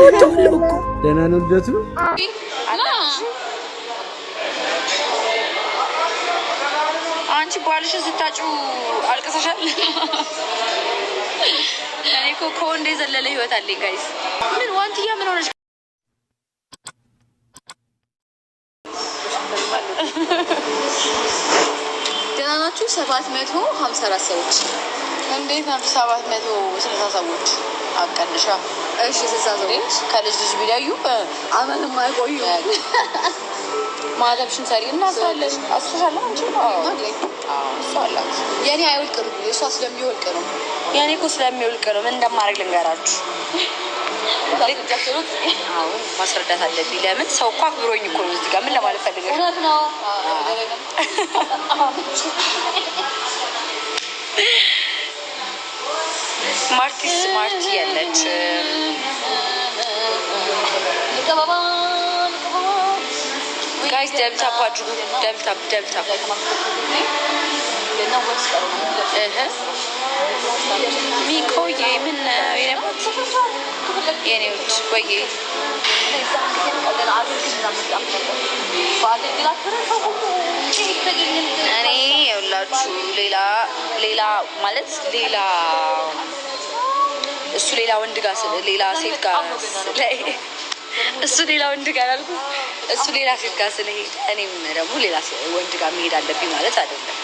ደህና ነው ልደቱ? አንቺ ባልሽን ስታጩ አልቅሰሻል? እኔ እኮ ከወንድ የዘለለ ህይወት አለኝ ጋይስ። ምን ዋንትያ ምን ሆነሽ? ደህና ናችሁ? 754 ሰዎች። እንዴት ናችሁ? 760 ሰዎች አቀንሻ። እሺ 60 ሰዎች ከልጅ ልጅ ቢለዩ አመንም አይቆዩ። ማለብሽን ሰሪ እና አስራለሽ አስፈሻለ አንቺ እሷ አላት። የኔ አይወልቅም፣ የእሷ ስለሚወልቅ ነው። የኔ እኮ ስለሚወልቅ ነው። ምን እንደማደርግ ልንገራችሁ። ማስረዳት አለብኝ። ለምን ሰው እኮ አክብሮኝ እኮ ነው። እዚህ ጋር ምን ለማለት ፈልገሽ? እውነት ነው። ስማርት ያለች ጋይስ ደብታፕ አድርጉ። ደብታፕ ሚኮዬ ምን የነባት የኔዎች ወይ እኔ የውላችሁ ሌላ ማለት እሱ ሌላ ወንድ ጋር ሌላ ሴት ጋር እሱ ሌላ ወንድ ጋር አልኩ። እሱ ሌላ ሴት ጋር ስለሄደ እኔም ደግሞ ሌላ ወንድ ጋር መሄድ አለብኝ ማለት አይደለም።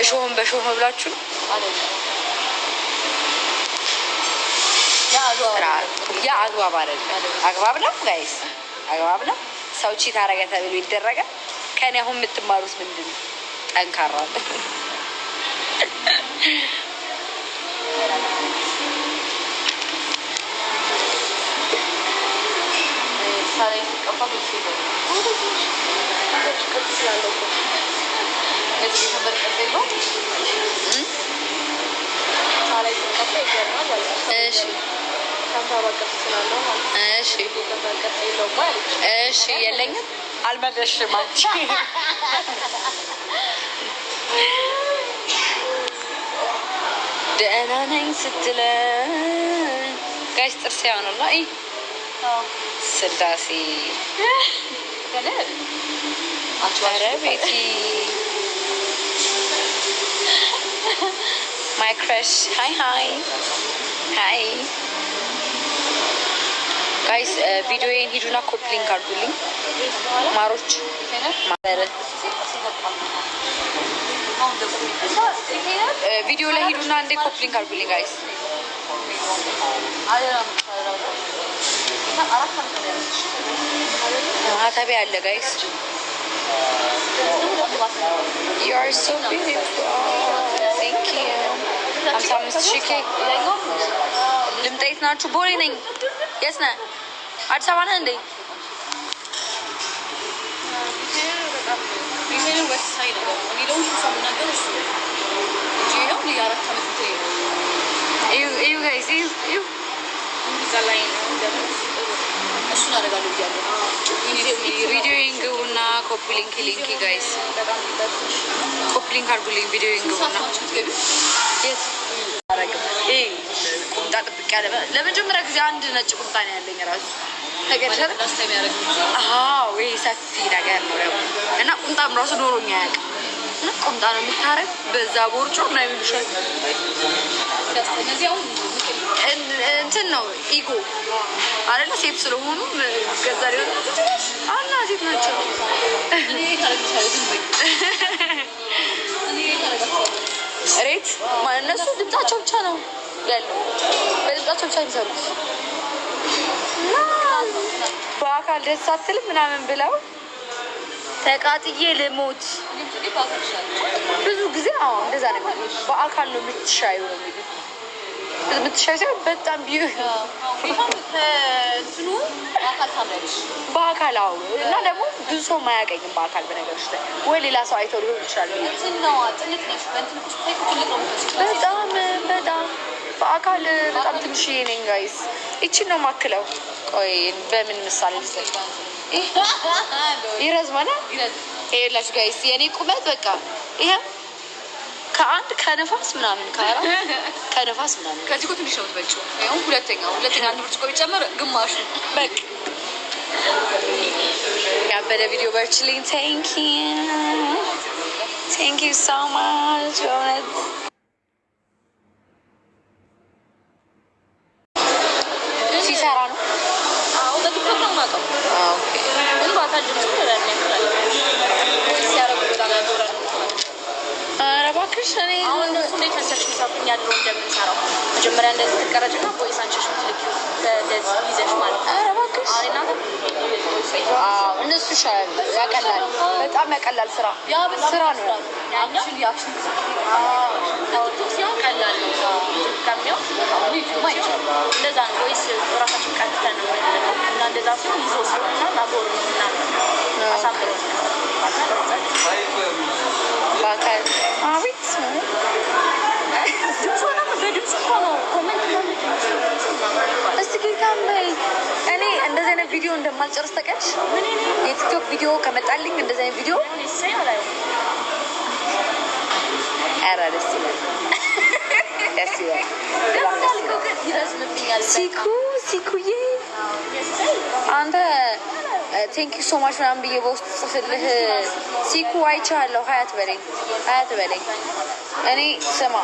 እሾህም በሾህ መብላችሁ ነው። ያ አግባብ አይደለም። አግባብ ነው ጋይስ፣ አግባብ ነው። ሰው ቺት አደረገ ተብሎ ይደረጋል። ከኔ አሁን የምትማሩት ምንድን ነው? ጠንካራ እሺ የለኝም አልመለስሽም አንቺ። ደህና ነኝ ስትለኝ ጋይስ ጥርሴ ያሆነላ ስላሴ ኧረ ቤቲ ማይ ክረሽ ሀይ ጋይስ ቪዲዮዬን ሂዱና ኮፕሊንግ አድርጉልኝ ማሮች። ቪዲዮ ላይ ሂዱና እንዴ ኮፕሊንግ አድርጉልኝ ጋይስ። ማህተቤ አለ ጋይስ። You are so beautiful. Thank you. 55,000 ልምጣ። የት ናችሁ? ቦሌ ነኝ። የት ነህ? አዲስ አበባ ነህ እንዴ? ቪዲዮን ግቡና ኮፒ ሊንክ ጋይስ ኮፕሊንግ አድርጉልኝ። ቪዲዮን ግቡና ቁምጣ ጥብቅ ያለ ለመጀመሪያ ጊዜ አንድ ነጭ ቁምጣ ነው ያለኝ ራሱ ነገር ይሄ ሰፊ ነገር ነው ደግሞ እና ቁምጣም ራሱ ኖሮኛ ያውቅ እና ቁምጣ ነው የምታረግ በዛ ቦርጮ ምናምን ይሉሻል። እንትን ነው ኢጎ አይደለ? ሴት ስለሆኑ ገዛ ሊሆን አላ ሴት ናቸው። ሬት እነሱ ድምጻቸው ብቻ ነው ያለው፣ በድምጻቸው ብቻ የሚሰሩት በአካል ደስ አትልም ምናምን ብለው ተቃጥዬ ልሞት ብዙ ጊዜ እንደዛ ነው። በአካል ነው የምትሻዩ ነው የሚሉት። የምትሻዩ ሲሆን በጣም በአካል እና ደግሞ ብዙ ሰው ማያገኝም በአካል በነገሮች ላይ ወይ ሌላ ሰው አይተው ሊሆን ይችላል። በጣም በአካል በጣም ትንሽዬ ነኝ ጋይስ። ይቺን ነው ማክለው። ቆይ በምን ምሳሌ ልስጥ? ይረዝማል። ይኸውላችሁ ጋይስ የኔ ቁመት በቃ ይሄ ከአንድ ከነፋስ ምናምን ከነፋስ ምናምን ከዚህ እኮ ትንሽ ነው የምትበልጪው። ይኸው ሁለተኛ አንድ ብርጭቆ ቢጨመር ግማሹ በቃ ያበደ ቪዲዮ በርችልኝ። ቴንክ ዩ ሶ ማች በእውነት ሲሰራ ነው። አዎ በቲክቶክ ነው የማውቀው። ኦኬ ግን በአካል ድምፁ ተዳኛ ይችላል ሲያረጉ በጣም ያምራል። ኧረ እባክሽ እኔ አሁን እነሱ እንዴት መሰለሽ የሚሰሩኝ ያለው እንደምንሰራው መጀመሪያ እንደዚህ ትቀረጭና ቮይስ አንቺሽ ምትልኪው እንደዚህ ይዘሽ ማለት ነው። ኧረ እባክሽ እነሱ ይሻላል፣ ያቀላል፣ በጣም ያቀላል። ስራ ስራ ነው። ያችን ቲክቶክ ሲሆን ቀላል ነው። ከሚያው እንደዛ ነው። ቮይስ ራሳችን ቀጥተን ነው እና እንደዛ ሲሆን ይዞ ሲሆንና ናቦር እና አሳምሮ በአካል አቤት በድምፅ እኮ ነው ኮሜንት እስቲ ጌታም በይ። እኔ እንደዚህ አይነት ቪዲዮ እንደማልጨርስ ታውቂያለሽ። የቲክቶክ ቪዲዮ ከመጣልኝ እንደዚህ አይነት ቪዲዮ ኧረ ደስ ይላል፣ ደስ ይላል። ሲኩዬ አንተ ቴንክ ዩ ሶ ማች ምናምን ብዬ በውስጥ ጽፍልህ ሲኩ አይቼሃለሁ። ሀያት በለኝ እኔ ስማ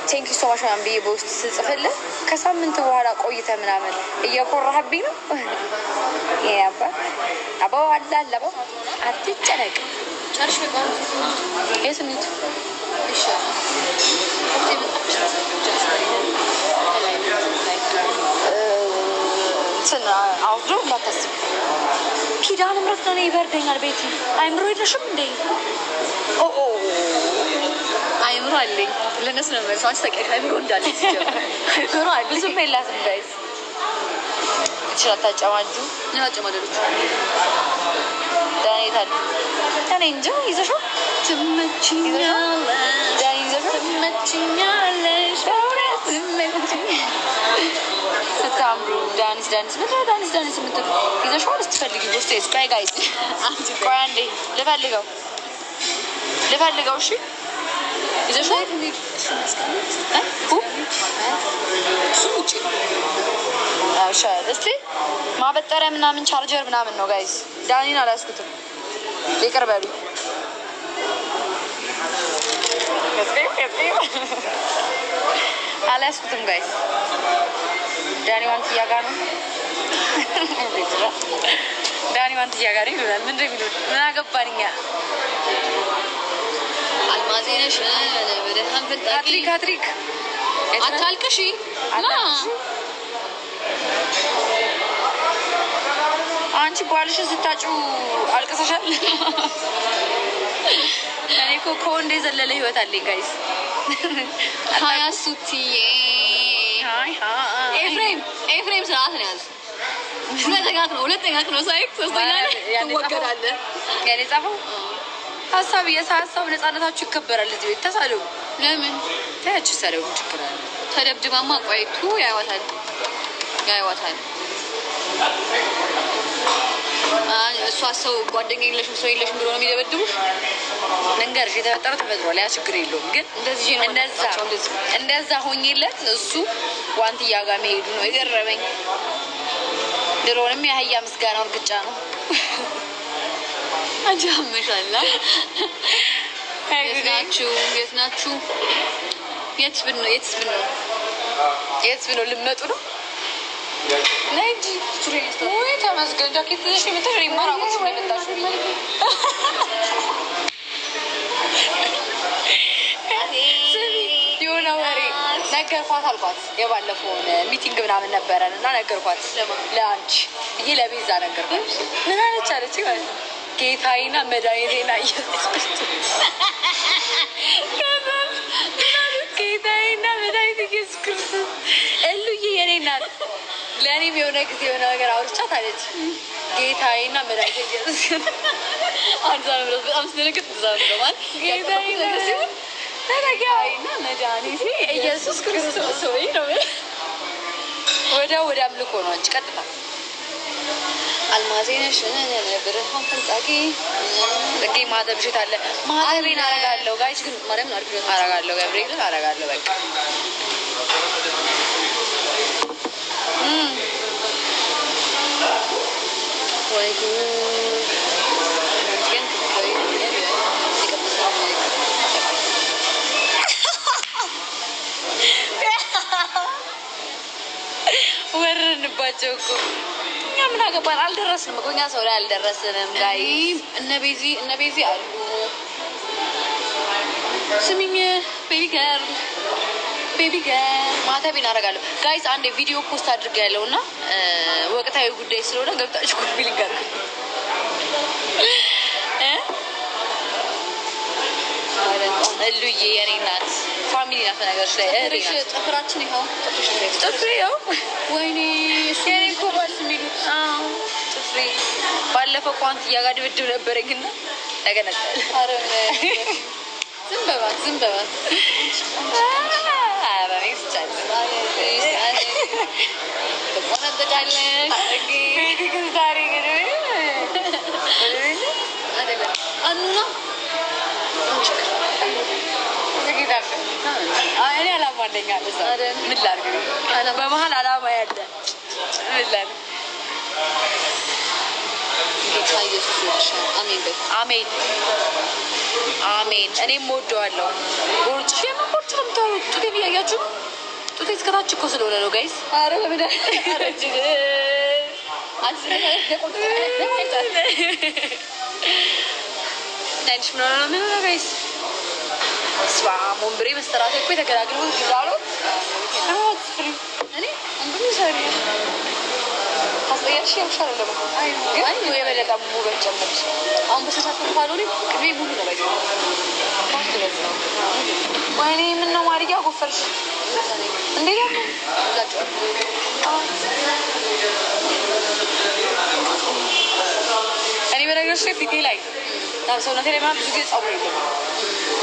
ቴንክ ዩ ሶ ማች ምናምን ብዬ በውስጥ ስጽፍልህ ከሳምንት በኋላ ቆይተህ ምናምን እየኮራህብኝ ነው። ይሄ አባው አላለበው አትጨነቅ። ጨርሽ የስንቱ አውዶ እንዳታስብ። ኪዳነ ምሕረት ነው ይበርደኛል። ቤቲ አይምሮ የለሽም እንዴ? አይምሮ አለኝ። ለነሱ ነው መልስ። አንቺ ታውቂያለሽ አይምሮ እንዳለች አይምሮ አለኝ። ብዙም የላትም ጋይዝ። ይችላል ታጨማጁ ነው አጨማደዶች ዳኒ ታል እኔ እንጃ ይዘሽው ትመችኛለሽ ዳኒ ይዘሽው ትመችኛለሽ ስታምሩ ዳኒስ የምትሉ ይዘሽው ስትፈልጊ ውስጥ ስቃይ ጋይዝ ቆይ አንዴ ልፈልገው እሺ ይዘሽው እስቲ ማበጠሪያ ምናምን ቻርጀር ምናምን ነው ጋይዝ። ዳኒን አላስኩትም፣ ይቅር በሉ። አላስኩትም ጋይዝ። ዳኒ ዋንትያ ጋር ነው ዳኒ ዋንትያ ጋር ይሉናል። ምንድን የሚሉት ምን አገባን እኛ። አልማዜ ነሽ በደህና ፈጣሪ ካትሪክ አታልቅሺ አንቺ ባልሽን ስታጩ አልቅሰሻል። እኔ እኮ ከወንድ የዘለለ ህይወት አለኝ ጋይስ። ሀያ ሱትዬ ኤፍሬም ስርዓት ነው ያዝ። ሁለተኛ ነው ሳይክ ሶስተኛ ላይ ትወገዳለህ። ያኔ ጻፈው ሀሳብ ነፃነታችሁ ይከበራል። እዚህ ቤት ተሳደቡ። ለምን ታያችሁ? ሰደቡ ችግር አለ። ተደብድባማ ቆይቱ ያይዋታል። እሷ ሰው ጓደኛ የለሽም ሰው የለሽም ብሎ ነው የሚደበድቡሽ። ልንገርሽ የተፈጠረው ተፈጥሯል። ያ ችግር የለውም። ግን እንደዛ ሆኜለት እሱ ዋንትያ ጋር መሄዱ ነው የገረመኝ። ድሮንም የአህያ ምስጋናው እርግጫ ነው። አጃመሻላ የት ናችሁ? የትስ ብነው ልመጡ ነው ነጂ ወይ ተመስገን። ጃኬት ትንሽ የምትል ማራቆች ነው የመጣሽው። የሆነ ወሬ ነገርኳት አልኳት። የባለፈውን ሚቲንግ ምናምን ነበረን እና ነገርኳት ለአንቺ ብዬ ለቤዛ ነገርኳት። ምን አለች ማለት ነው ጌታዬና መድኃኒቴና ኢየሱስ ክርስቶስ ጌታዬና መድኃኒቴ ኢየሱስ ክርስቶስ እሉዬ የኔ ናት። ለእኔም የሆነ ጊዜ የሆነ ነገር አውርቻት አለች። ጌታዬና መድኃኒቴ ኢየሱስ አንድ ዛምሮት በጣም ስለነገጥ ዛምሮማል ጌታዬና መድኃኒቴ ኢየሱስ ክርስቶስ ወይ ነው። ወደ አምልኮ ነው አንቺ ቀጥታ አልማዜ ነሽ ብርሃን ፈንጣቂ ጽጌ ማተብ ሽት አለ ማተቤን አረጋለሁ። ጋይስ ግን ማርያምን አረጋለሁ፣ ገብርኤልን አረጋለሁ። በቃ ወይ ወረንባቸው እኮ እኛ ምን አገባን? አልደረስንም እኮ እኛ ሰው ላይ አልደረስንም። ጋይ እነ ቤዚ አሉ። ስሚኝ ቤቢ ገርል ማተቤን አደርጋለሁ። ጋይስ አንድ ቪዲዮ ፖስት አድርጌያለሁ እና ወቅታዊ ጉዳይ ስለሆነ ገብታችሁ ኮፒ ሊንክ አድርጉ። እሉዬ የኔ ናት፣ ፋሚሊ ናት። ነገሮች ላይ ጥፍራችን ይኸው ጥፍሬ ይኸው። ወይኔ የኔ እኮ ባስ የሚሉት ጥፍሬ ባለፈው ኳንት ጋር ድብድብ ነበረኝና ተገነጠለ። ዝም በባት አኑና እኔ አላማ አለኝ አለ። ምን ላድርግ? በመሀል አላማ ያለ ምን ላድርግ? ጌታ ኢየሱስ ይርዳሽ። አሜን አሜን። እኔም እወደዋለሁ። ቦርጭ የምቦርጭ ነው የምታወሩት። ጡቴን እያያችሁ ጡቴ እስከታች እኮ ስለሆነ ነው ጋይስ። ኧረ በምዳ ዳንሽ ምን ሆነ ነው ጋይስ? ስዋ ሞምብሬ መስተራቴ እኮ የተገላግሉ ይላሉት። እኔ አንዱን ሰሪ ታስጠያሽ ያውሻል ለማ ግን ነው የበለጠ ሙበት ጨምርሽ። አሁን በሰታት ካልሆነ ቅቤ ሙሉ ነው ባይዘው ማስተለጽ ነው። ወይኔ ምን ነው ማሪያ ጎፈርሽ እንዴ? ደግሞ እኔ በነገርሽ ላይ ፊቴ ላይ ሰውነቴ ላይ ምናምን ብዙ ጊዜ ጸጉር የለም።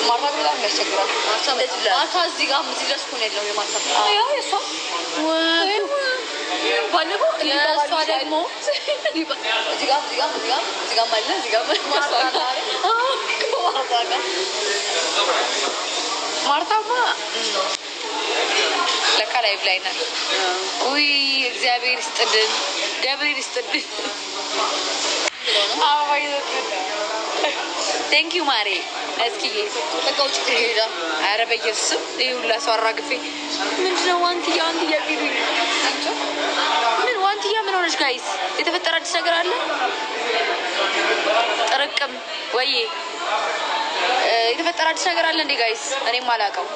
ማርታ ግን በጣም ያስቸግራል። ማርታ እዚህ ጋር ድረስ እኮ ነው ያለው የማርታ ያው የእሷ ባለፈው እሷ ደግሞ እዚህ ጋር ማለ እዚህ ጋር ማርታማ ለካ ላይቭ ላይ ናት። ውይ እግዚአብሔር ይስጥልን፣ ገብርኤል ይስጥልን። ቴንክ ዩ ማሬ እስኪዬ በቃው ችግር ሄዳ። ኧረ በኢየሱስም ይሄ ሁላ ሰው አራግፌ ምንድነው ዋንትያ ቢሉኝ ምን ዋንትያ ምን ሆነች ጋይስ? የተፈጠረ አዲስ ነገር አለ? ጥርቅም ወይ የተፈጠረ አዲስ ነገር አለ እንዴ ጋይስ? እኔም አላውቀው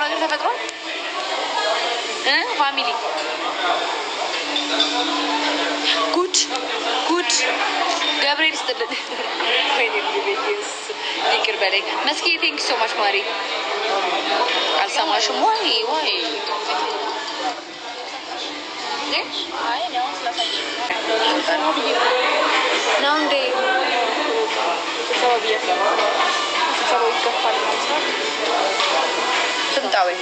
ነገር ተፈጥሯል ፋሚሊ ጉድ ገብርኤል ይስጥልን። ወይኔ ቤቢስ ይቅር በለኝ መስኪ። ቴንክ ሶ ማች ማሪ። አልሰማሽም ወይ ነው እንዴ? ስብሰባው ይገፋል ማለት ነው። ትምጣ ወይ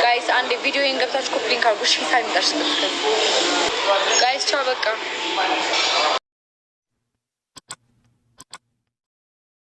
ጋይስ አንድ ቪዲዮ ገብታችሁ ኮፕሊንግ አድርጉ። እሺ ሳይምጣሽ ጋይስ ቻው በቃ